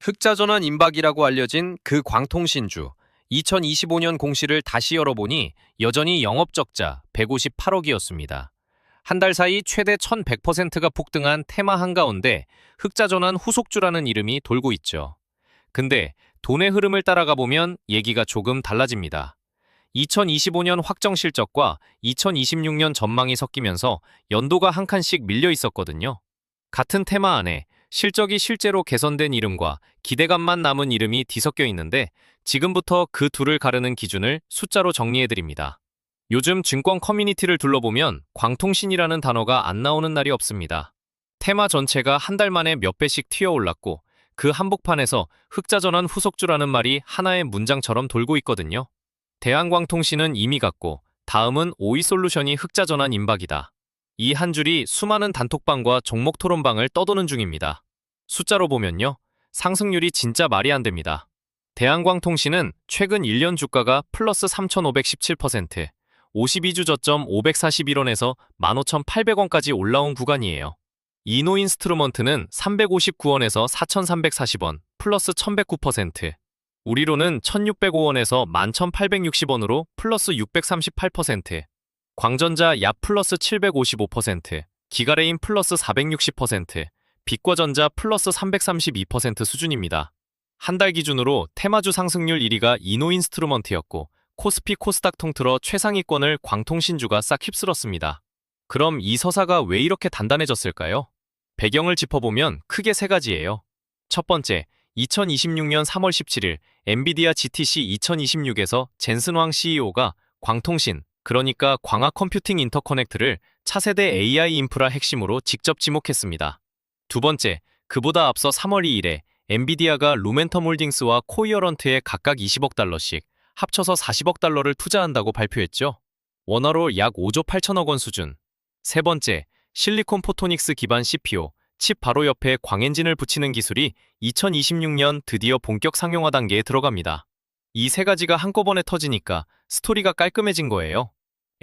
흑자전환 임박이라고 알려진 그 광통신주 2025년 공시를 다시 열어보니 여전히 영업적자 158억이었습니다. 한 달 사이 최대 1100%가 폭등한 테마 한가운데 흑자전환 후속주라는 이름이 돌고 있죠. 근데 돈의 흐름을 따라가 보면 얘기가 조금 달라집니다. 2025년 확정 실적과 2026년 전망이 섞이면서 연도가 한 칸씩 밀려 있었거든요. 같은 테마 안에 실적이 실제로 개선된 이름과 기대감만 남은 이름이 뒤섞여 있는데 지금부터 그 둘을 가르는 기준을 숫자로 정리해드립니다. 요즘 증권 커뮤니티를 둘러보면 광통신이라는 단어가 안 나오는 날이 없습니다. 테마 전체가 한 달 만에 몇 배씩 튀어올랐고 그 한복판에서 흑자전환 후속주라는 말이 하나의 문장처럼 돌고 있거든요. 대한광통신은 이미 갔고 다음은 오이솔루션이 흑자전환 임박이다. 이 한 줄이 수많은 단톡방과 종목 토론방을 떠도는 중입니다. 숫자로 보면요. 상승률이 진짜 말이 안 됩니다. 대한광통신은 최근 1년 주가가 플러스 3,517%, 52주 저점 541원에서 15,800원까지 올라온 구간이에요. 이노인스트루먼트는 359원에서 4,340원, 플러스 1,109%, 우리로는 1,605원에서 11,860원으로 플러스 638%, 광전자 약 플러스 755%, 기가레인 플러스 460%, 빛과전자 플러스 332% 수준입니다. 한 달 기준으로 테마주 상승률 1위가 이노인스트루먼트였고 코스피 코스닥 통틀어 최상위권을 광통신주가 싹 휩쓸었습니다. 그럼 이 서사가 왜 이렇게 단단해졌을까요? 배경을 짚어보면 크게 세 가지예요. 첫 번째, 2026년 3월 17일 엔비디아 GTC 2026에서 젠슨 황 CEO가 광통신, 그러니까 광학 컴퓨팅 인터커넥트를 차세대 AI 인프라 핵심으로 직접 지목했습니다. 두 번째, 그보다 앞서 3월 2일에 엔비디아가 루멘텀 홀딩스와 코이어런트에 각각 20억 달러씩 합쳐서 40억 달러를 투자한다고 발표했죠. 원화로 약 5조 8천억 원 수준. 세 번째, 실리콘 포토닉스 기반 CPU, 칩 바로 옆에 광엔진을 붙이는 기술이 2026년 드디어 본격 상용화 단계에 들어갑니다. 이 세 가지가 한꺼번에 터지니까 스토리가 깔끔해진 거예요.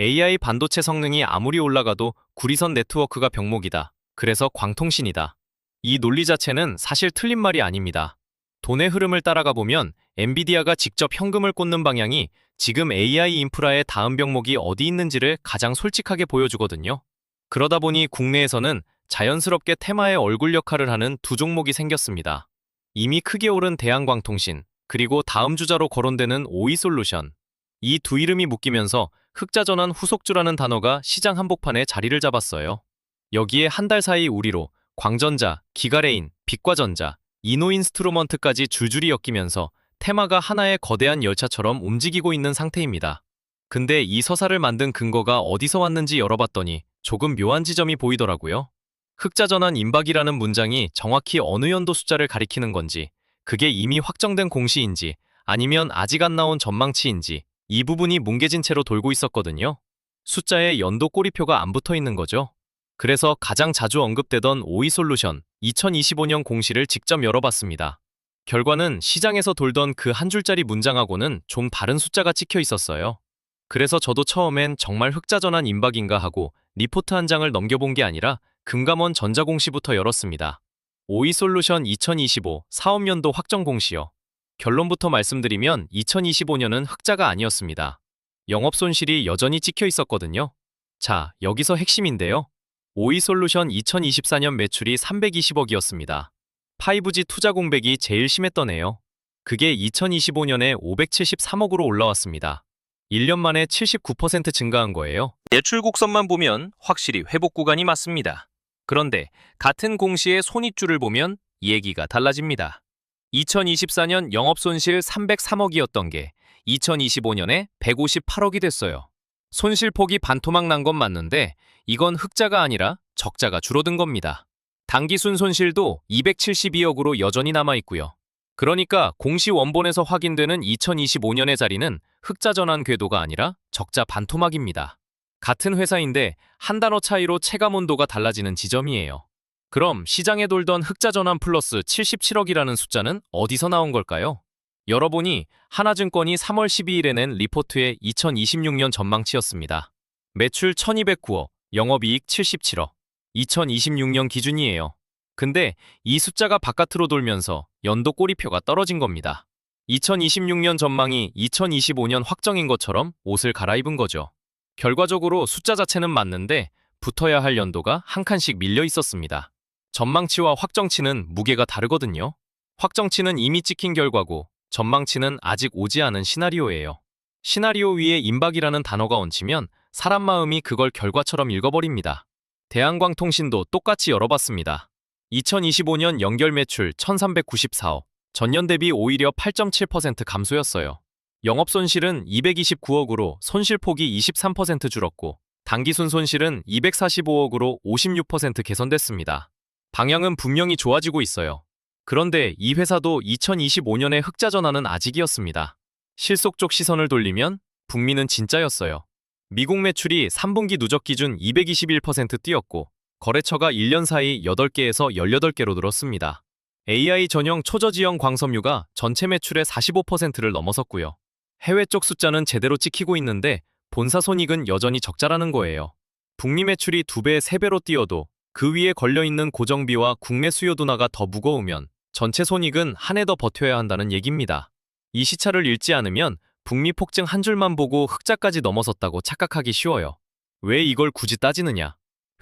AI 반도체 성능이 아무리 올라가도 구리선 네트워크가 병목이다. 그래서 광통신이다. 이 논리 자체는 사실 틀린 말이 아닙니다. 돈의 흐름을 따라가 보면 엔비디아가 직접 현금을 꽂는 방향이 지금 AI 인프라의 다음 병목이 어디 있는지를 가장 솔직하게 보여주거든요. 그러다 보니 국내에서는 자연스럽게 테마의 얼굴 역할을 하는 두 종목이 생겼습니다. 이미 크게 오른 대한광통신, 그리고 다음 주자로 거론되는 오이솔루션. 이 두 이름이 묶이면서 흑자전환 후속주라는 단어가 시장 한복판에 자리를 잡았어요. 여기에 한 달 사이 우리로 광전자, 기가레인, 빛과전자, 이노인스트루먼트까지 줄줄이 엮이면서 테마가 하나의 거대한 열차처럼 움직이고 있는 상태입니다. 근데 이 서사를 만든 근거가 어디서 왔는지 열어봤더니 조금 묘한 지점이 보이더라고요. 흑자전환 임박이라는 문장이 정확히 어느 연도 숫자를 가리키는 건지, 그게 이미 확정된 공시인지, 아니면 아직 안 나온 전망치인지 이 부분이 뭉개진 채로 돌고 있었거든요. 숫자에 연도 꼬리표가 안 붙어 있는 거죠. 그래서 가장 자주 언급되던 오이솔루션 2025년 공시를 직접 열어봤습니다. 결과는 시장에서 돌던 그 한 줄짜리 문장하고는 좀 다른 숫자가 찍혀 있었어요. 그래서 저도 처음엔 정말 흑자전환 임박인가 하고 리포트 한 장을 넘겨본 게 아니라 금감원 전자공시부터 열었습니다. 오이솔루션 2025 사업연도 확정 공시요. 결론부터 말씀드리면 2025년은 흑자가 아니었습니다. 영업손실이 여전히 찍혀 있었거든요. 자, 여기서 핵심인데요. 오이솔루션 2024년 매출이 320억이었습니다. 5G 투자 공백이 제일 심했던 해요. 그게 2025년에 573억으로 올라왔습니다. 1년 만에 79% 증가한 거예요. 예출 곡선만 보면 확실히 회복 구간이 맞습니다. 그런데 같은 공시의 손익줄을 보면 얘기가 달라집니다. 2024년 영업손실 303억이었던 게 2025년에 158억이 됐어요. 손실폭이 반토막 난 건 맞는데 이건 흑자가 아니라 적자가 줄어든 겁니다. 당기순 손실도 272억으로 여전히 남아있고요. 그러니까 공시 원본에서 확인되는 2025년의 자리는 흑자 전환 궤도가 아니라 적자 반토막입니다. 같은 회사인데 한 단어 차이로 체감 온도가 달라지는 지점이에요. 그럼 시장에 돌던 흑자 전환 플러스 77억이라는 숫자는 어디서 나온 걸까요? 열어보니 하나증권이 3월 12일에 낸 리포트의 2026년 전망치였습니다. 매출 1209억, 영업이익 77억. 2026년 기준이에요. 근데 이 숫자가 바깥으로 돌면서 연도 꼬리표가 떨어진 겁니다. 2026년 전망이 2025년 확정인 것처럼 옷을 갈아입은 거죠. 결과적으로 숫자 자체는 맞는데 붙어야 할 연도가 한 칸씩 밀려 있었습니다. 전망치와 확정치는 무게가 다르거든요. 확정치는 이미 찍힌 결과고 전망치는 아직 오지 않은 시나리오예요. 시나리오 위에 임박이라는 단어가 얹히면 사람 마음이 그걸 결과처럼 읽어버립니다. 대한광통신도 똑같이 열어봤습니다. 2025년 연결 매출 1394억, 전년 대비 오히려 8.7% 감소였어요. 영업손실은 229억으로 손실폭이 23% 줄었고 당기순 손실은 245억으로 56% 개선됐습니다. 방향은 분명히 좋아지고 있어요. 그런데 이 회사도 2025년의 흑자 전환은 아직이었습니다. 실속 쪽 시선을 돌리면 북미는 진짜였어요. 미국 매출이 3분기 누적 기준 221% 뛰었고 거래처가 1년 사이 8개에서 18개로 늘었습니다. AI 전용 초저지형 광섬유가 전체 매출의 45%를 넘어섰고요. 해외 쪽 숫자는 제대로 찍히고 있는데 본사 손익은 여전히 적자라는 거예요. 북미 매출이 2배, 3배로 뛰어도 그 위에 걸려있는 고정비와 국내 수요 둔화가 더 무거우면 전체 손익은 한 해 더 버텨야 한다는 얘기입니다. 이 시차를 읽지 않으면 북미 폭증 한 줄만 보고 흑자까지 넘어섰다고 착각하기 쉬워요. 왜 이걸 굳이 따지느냐?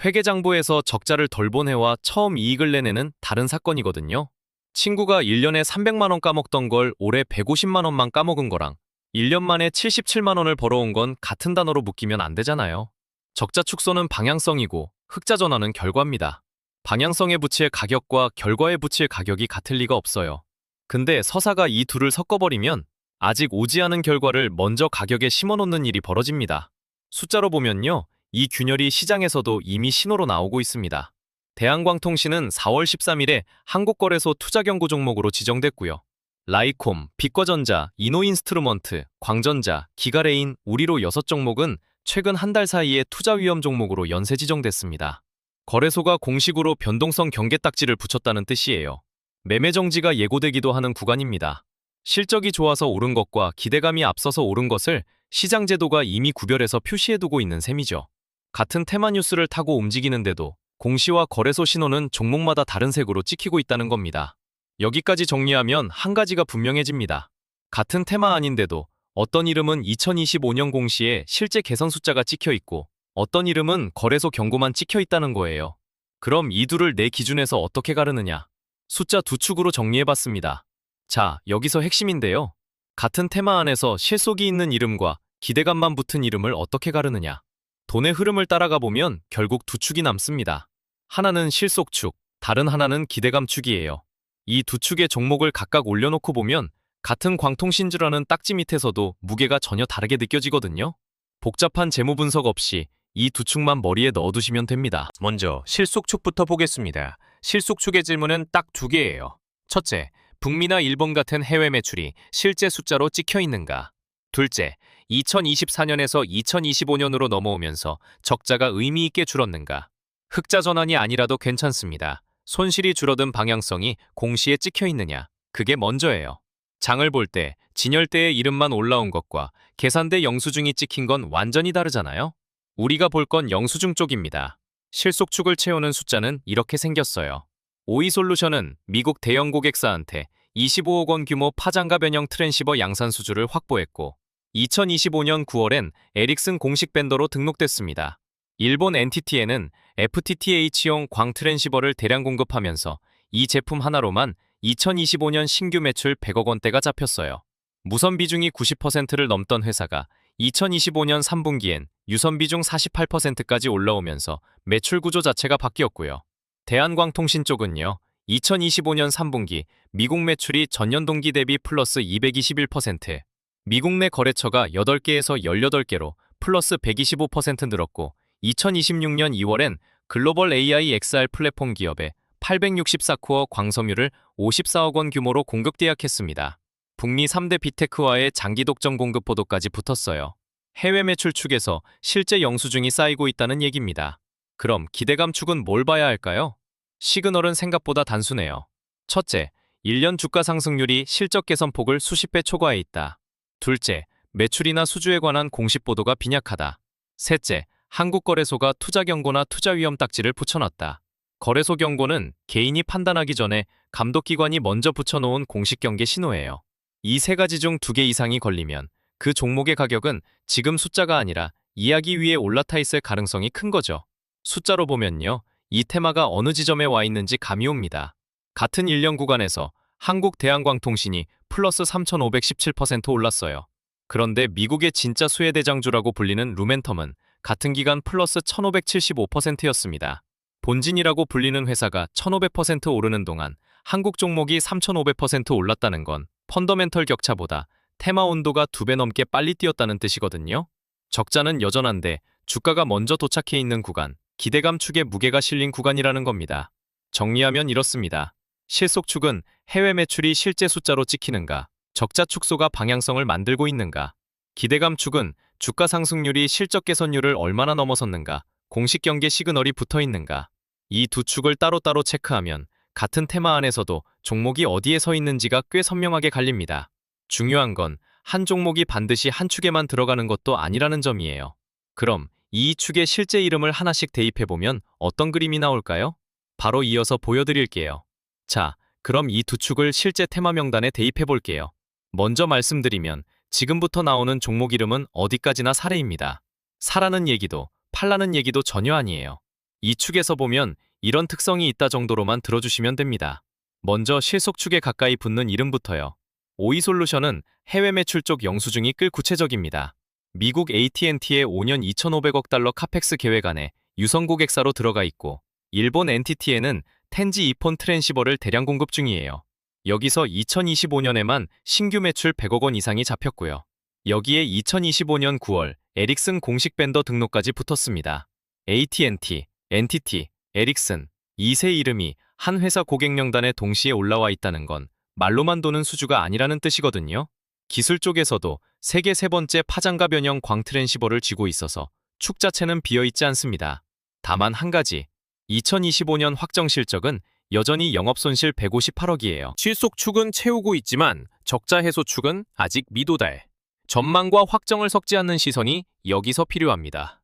회계장부에서 적자를 덜 본 해와 처음 이익을 내내는 다른 사건이거든요. 친구가 1년에 300만 원 까먹던 걸 올해 150만 원만 까먹은 거랑 1년 만에 77만 원을 벌어온 건 같은 단어로 묶이면 안 되잖아요. 적자 축소는 방향성이고 흑자 전환은 결과입니다. 방향성에 붙일 가격과 결과에 붙일 가격이 같을 리가 없어요. 근데 서사가 이 둘을 섞어버리면 아직 오지 않은 결과를 먼저 가격에 심어놓는 일이 벌어집니다. 숫자로 보면요, 이 균열이 시장에서도 이미 신호로 나오고 있습니다. 대한광통신은 4월 13일에 한국거래소 투자경고 종목으로 지정됐고요. 라이콤, 빛과전자, 이노인스트루먼트, 광전자, 기가레인, 우리로 6종목은 최근 한 달 사이에 투자 위험 종목으로 연쇄 지정됐습니다. 거래소가 공식으로 변동성 경계 딱지를 붙였다는 뜻이에요. 매매 정지가 예고되기도 하는 구간입니다. 실적이 좋아서 오른 것과 기대감이 앞서서 오른 것을 시장 제도가 이미 구별해서 표시해두고 있는 셈이죠. 같은 테마 뉴스를 타고 움직이는데도 공시와 거래소 신호는 종목마다 다른 색으로 찍히고 있다는 겁니다. 여기까지 정리하면 한 가지가 분명해집니다. 같은 테마 아닌데도 어떤 이름은 2025년 공시에 실제 개선 숫자가 찍혀 있고 어떤 이름은 거래소 경고만 찍혀 있다는 거예요. 그럼 이 둘을 내 기준에서 어떻게 가르느냐? 숫자 두 축으로 정리해봤습니다. 자, 여기서 핵심인데요. 같은 테마 안에서 실속이 있는 이름과 기대감만 붙은 이름을 어떻게 가르느냐? 돈의 흐름을 따라가 보면 결국 두 축이 남습니다. 하나는 실속 축, 다른 하나는 기대감 축이에요. 이 두 축의 종목을 각각 올려놓고 보면 같은 광통신주라는 딱지 밑에서도 무게가 전혀 다르게 느껴지거든요. 복잡한 재무 분석 없이 이 두 축만 머리에 넣어두시면 됩니다. 먼저 실속축부터 보겠습니다. 실속축의 질문은 딱 두 개예요. 첫째, 북미나 일본 같은 해외 매출이 실제 숫자로 찍혀 있는가? 둘째, 2024년에서 2025년으로 넘어오면서 적자가 의미 있게 줄었는가? 흑자 전환이 아니라도 괜찮습니다. 손실이 줄어든 방향성이 공시에 찍혀 있느냐? 그게 먼저예요. 장을 볼 때 진열대의 이름만 올라온 것과 계산대 영수증이 찍힌 건 완전히 다르잖아요. 우리가 볼 건 영수증 쪽입니다. 실속축을 채우는 숫자는 이렇게 생겼어요. 오이솔루션은 미국 대형 고객사한테 25억 원 규모 파장가 변형 트랜시버 양산 수주를 확보했고 2025년 9월엔 에릭슨 공식 벤더로 등록됐습니다. 일본 NTT에는 FTTH용 광 트랜시버를 대량 공급하면서 이 제품 하나로만 2025년 신규 매출 100억 원대가 잡혔어요. 무선 비중이 90%를 넘던 회사가 2025년 3분기엔 유선 비중 48%까지 올라오면서 매출 구조 자체가 바뀌었고요. 대한광통신 쪽은요, 2025년 3분기 미국 매출이 전년 동기 대비 플러스 221%, 미국 내 거래처가 8개에서 18개로 플러스 125% 늘었고 2026년 2월엔 글로벌 AI XR 플랫폼 기업에 864코어 광섬유를 54억 원 규모로 공급 계약했습니다. 북미 3대 빅테크와의 장기 독점 공급 보도까지 붙었어요. 해외 매출 축에서 실제 영수증이 쌓이고 있다는 얘기입니다. 그럼 기대감 축은 뭘 봐야 할까요? 시그널은 생각보다 단순해요. 첫째, 1년 주가 상승률이 실적 개선 폭을 수십 배 초과해 있다. 둘째, 매출이나 수주에 관한 공식 보도가 빈약하다. 셋째, 한국거래소가 투자 경고나 투자 위험 딱지를 붙여놨다. 거래소 경고는 개인이 판단하기 전에 감독기관이 먼저 붙여놓은 공식 경계 신호예요. 이 세 가지 중 2개 이상이 걸리면 그 종목의 가격은 지금 숫자가 아니라 이야기 위에 올라타 있을 가능성이 큰 거죠. 숫자로 보면요, 이 테마가 어느 지점에 와 있는지 감이 옵니다. 같은 1년 구간에서 한국대한광통신이 플러스 3,517% 올랐어요. 그런데 미국의 진짜 수혜대장주라고 불리는 루멘텀은 같은 기간 플러스 1,575%였습니다. 본진이라고 불리는 회사가 1,500% 오르는 동안 한국 종목이 3,500% 올랐다는 건 펀더멘털 격차보다 테마 온도가 2배 넘게 빨리 뛰었다는 뜻이거든요. 적자는 여전한데 주가가 먼저 도착해 있는 구간, 기대감 축에 무게가 실린 구간이라는 겁니다. 정리하면 이렇습니다. 실속 축은 해외 매출이 실제 숫자로 찍히는가, 적자 축소가 방향성을 만들고 있는가, 기대감 축은 주가 상승률이 실적 개선율을 얼마나 넘어섰는가, 공식 경계 시그널이 붙어 있는가. 이 두 축을 따로따로 체크하면 같은 테마 안에서도 종목이 어디에 서 있는지가 꽤 선명하게 갈립니다. 중요한 건 한 종목이 반드시 한 축에만 들어가는 것도 아니라는 점이에요. 그럼 이 축의 실제 이름을 하나씩 대입해보면 어떤 그림이 나올까요? 바로 이어서 보여드릴게요. 자, 그럼 이 두 축을 실제 테마 명단에 대입해볼게요. 먼저 말씀드리면 지금부터 나오는 종목 이름은 어디까지나 사례입니다. 사라는 얘기도 팔라는 얘기도 전혀 아니에요. 이 축에서 보면 이런 특성이 있다 정도로만 들어주시면 됩니다. 먼저 실속 축에 가까이 붙는 이름부터요. 오이솔루션은 해외 매출 쪽 영수증이 꽤 구체적입니다. 미국 AT&T의 5년 2,500억 달러 카펙스 계획 안에 유선 고객사로 들어가 있고, 일본 NTT에는 텐지 이폰 트랜시버를 대량 공급 중이에요. 여기서 2025년에만 신규 매출 100억 원 이상이 잡혔고요. 여기에 2025년 9월 에릭슨 공식 밴더 등록까지 붙었습니다. AT&T, NTT, 에릭슨, 이 세 이름이 한 회사 고객 명단에 동시에 올라와 있다는 건 말로만 도는 수주가 아니라는 뜻이거든요. 기술 쪽에서도 세계 세 번째 파장가 변형 광 트랜시버를 쥐고 있어서 축 자체는 비어있지 않습니다. 다만 한 가지, 2025년 확정 실적은 여전히 영업손실 158억이에요. 실속 축은 채우고 있지만 적자 해소 축은 아직 미도달. 전망과 확정을 섞지 않는 시선이 여기서 필요합니다.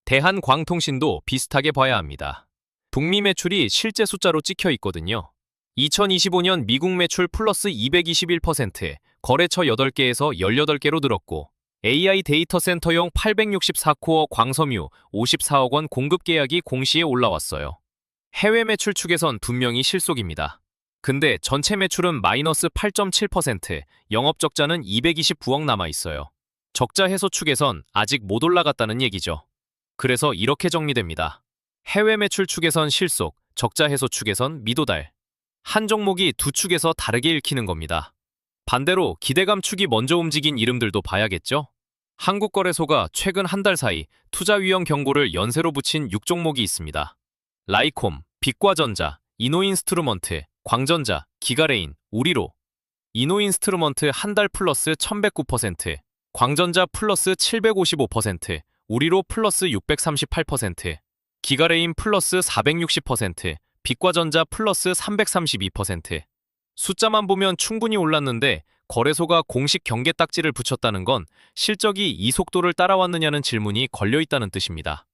대한광통신도 비슷하게 봐야 합니다. 북미 매출이 실제 숫자로 찍혀 있거든요. 2025년 미국 매출 플러스 221%, 거래처 8개에서 18개로 늘었고, AI 데이터 센터용 864코어 광섬유 54억 원 공급 계약이 공시에 올라왔어요. 해외 매출 축에선 분명히 실속입니다. 근데 전체 매출은 마이너스 8.7%, 영업 적자는 229억 남아있어요. 적자 해소 축에선 아직 못 올라갔다는 얘기죠. 그래서 이렇게 정리됩니다. 해외 매출 축에선 실속, 적자 해소 축에선 미도달. 한 종목이 두 축에서 다르게 읽히는 겁니다. 반대로 기대감 축이 먼저 움직인 이름들도 봐야겠죠? 한국거래소가 최근 한 달 사이 투자 위험 경고를 연쇄로 붙인 6종목이 있습니다. 라이콤, 빛과전자, 이노인스트루먼트, 광전자, 기가레인, 우리로. 이노인스트루먼트 한 달 플러스 1109%, 광전자 플러스 755%, 우리로 플러스 638%, 기가레인 플러스 460%, 빛과전자 플러스 332%. 숫자만 보면 충분히 올랐는데 거래소가 공식 경계 딱지를 붙였다는 건 실적이 이 속도를 따라왔느냐는 질문이 걸려있다는 뜻입니다.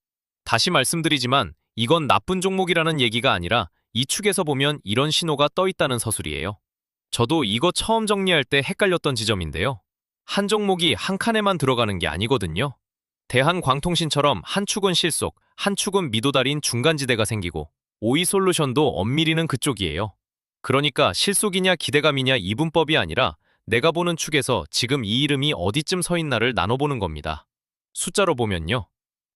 다시 말씀드리지만 이건 나쁜 종목이라는 얘기가 아니라 이 축에서 보면 이런 신호가 떠있다는 서술이에요. 저도 이거 처음 정리할 때 헷갈렸던 지점인데요. 한 종목이 한 칸에만 들어가는 게 아니거든요. 대한광통신처럼 한 축은 실속, 한 축은 미도달인 중간지대가 생기고, 오이솔루션도 엄밀히는 그쪽이에요. 그러니까 실속이냐 기대감이냐 이분법이 아니라 내가 보는 축에서 지금 이 이름이 어디쯤 서 있나를 나눠보는 겁니다. 숫자로 보면요.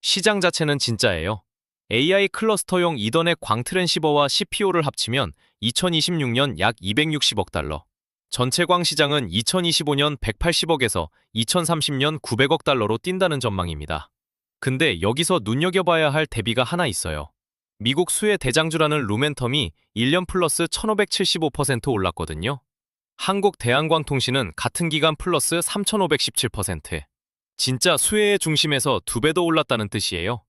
시장 자체는 진짜예요. AI 클러스터용 이더넷 광 트랜시버와 CPO를 합치면 2026년 약 260억 달러. 전체 광 시장은 2025년 180억에서 2030년 900억 달러로 뛴다는 전망입니다. 근데 여기서 눈여겨봐야 할 대비가 하나 있어요. 미국 수혜 대장주라는 루멘텀이 1년 플러스 1575% 올랐거든요. 한국 대한광통신은 같은 기간 플러스 3517%. 진짜 수혜의 중심에서 2배 더 올랐다는 뜻이에요.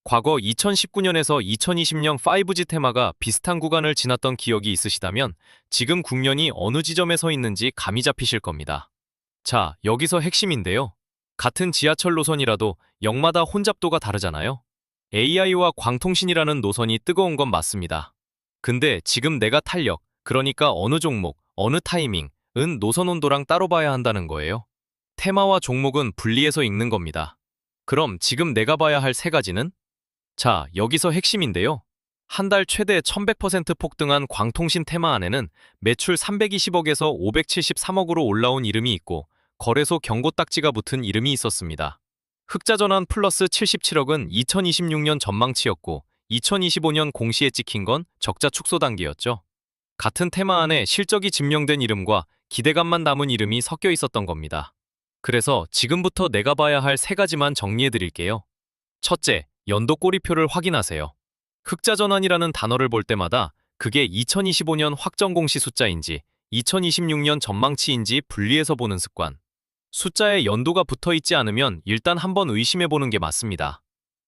과거 2019년에서 2020년 5G 테마가 비슷한 구간을 지났던 기억이 있으시다면 지금 국면이 어느 지점에 서 있는지 감이 잡히실 겁니다. 자, 여기서 핵심인데요. 같은 지하철 노선이라도 역마다 혼잡도가 다르잖아요. AI와 광통신이라는 노선이 뜨거운 건 맞습니다. 근데 지금 내가 탄력, 그러니까 어느 종목, 어느 타이밍, 은 노선 온도랑 따로 봐야 한다는 거예요. 테마와 종목은 분리해서 읽는 겁니다. 그럼 지금 내가 봐야 할 세 가지는? 자, 여기서 핵심인데요. 한 달 최대 1100% 폭등한 광통신 테마 안에는 매출 320억에서 573억으로 올라온 이름이 있고 거래소 경고 딱지가 붙은 이름이 있었습니다. 흑자전환 플러스 77억은 2026년 전망치였고 2025년 공시에 찍힌 건 적자 축소 단계였죠. 같은 테마 안에 실적이 증명된 이름과 기대감만 담은 이름이 섞여 있었던 겁니다. 그래서 지금부터 내가 봐야 할 세 가지만 정리해 드릴게요. 첫째, 연도 꼬리표를 확인하세요. 흑자전환이라는 단어를 볼 때마다 그게 2025년 확정 공시 숫자인지 2026년 전망치인지 분리해서 보는 습관. 숫자에 연도가 붙어 있지 않으면 일단 한번 의심해 보는 게 맞습니다.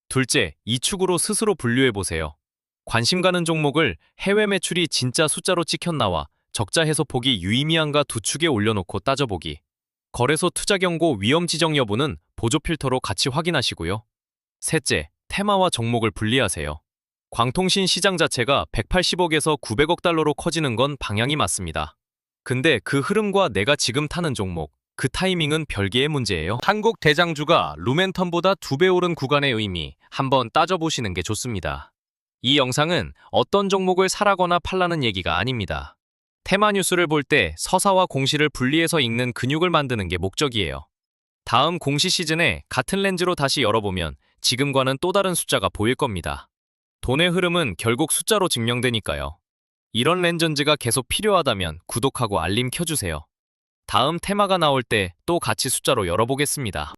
둘째, 이 축으로 스스로 분류해 보세요. 관심 가는 종목을 해외 매출이 진짜 숫자로 찍혔나와 적자 해소폭이 유의미한가 두 축에 올려놓고 따져보기. 거래소 투자 경고 위험 지정 여부는 보조 필터로 같이 확인하시고요. 셋째, 테마와 종목을 분리하세요. 광통신 시장 자체가 180억에서 900억 달러로 커지는 건 방향이 맞습니다. 근데 그 흐름과 내가 지금 타는 종목, 그 타이밍은 별개의 문제예요. 한국 대장주가 루멘텀보다 2배 오른 구간의 의미 한번 따져보시는 게 좋습니다. 이 영상은 어떤 종목을 사라거나 팔라는 얘기가 아닙니다. 테마 뉴스를 볼 때 서사와 공시를 분리해서 읽는 근육을 만드는 게 목적이에요. 다음 공시 시즌에 같은 렌즈로 다시 열어보면 지금과는 또 다른 숫자가 보일 겁니다. 돈의 흐름은 결국 숫자로 증명되니까요. 이런 렌전즈가 계속 필요하다면 구독하고 알림 켜주세요. 다음 테마가 나올 때 또 같이 숫자로 열어보겠습니다.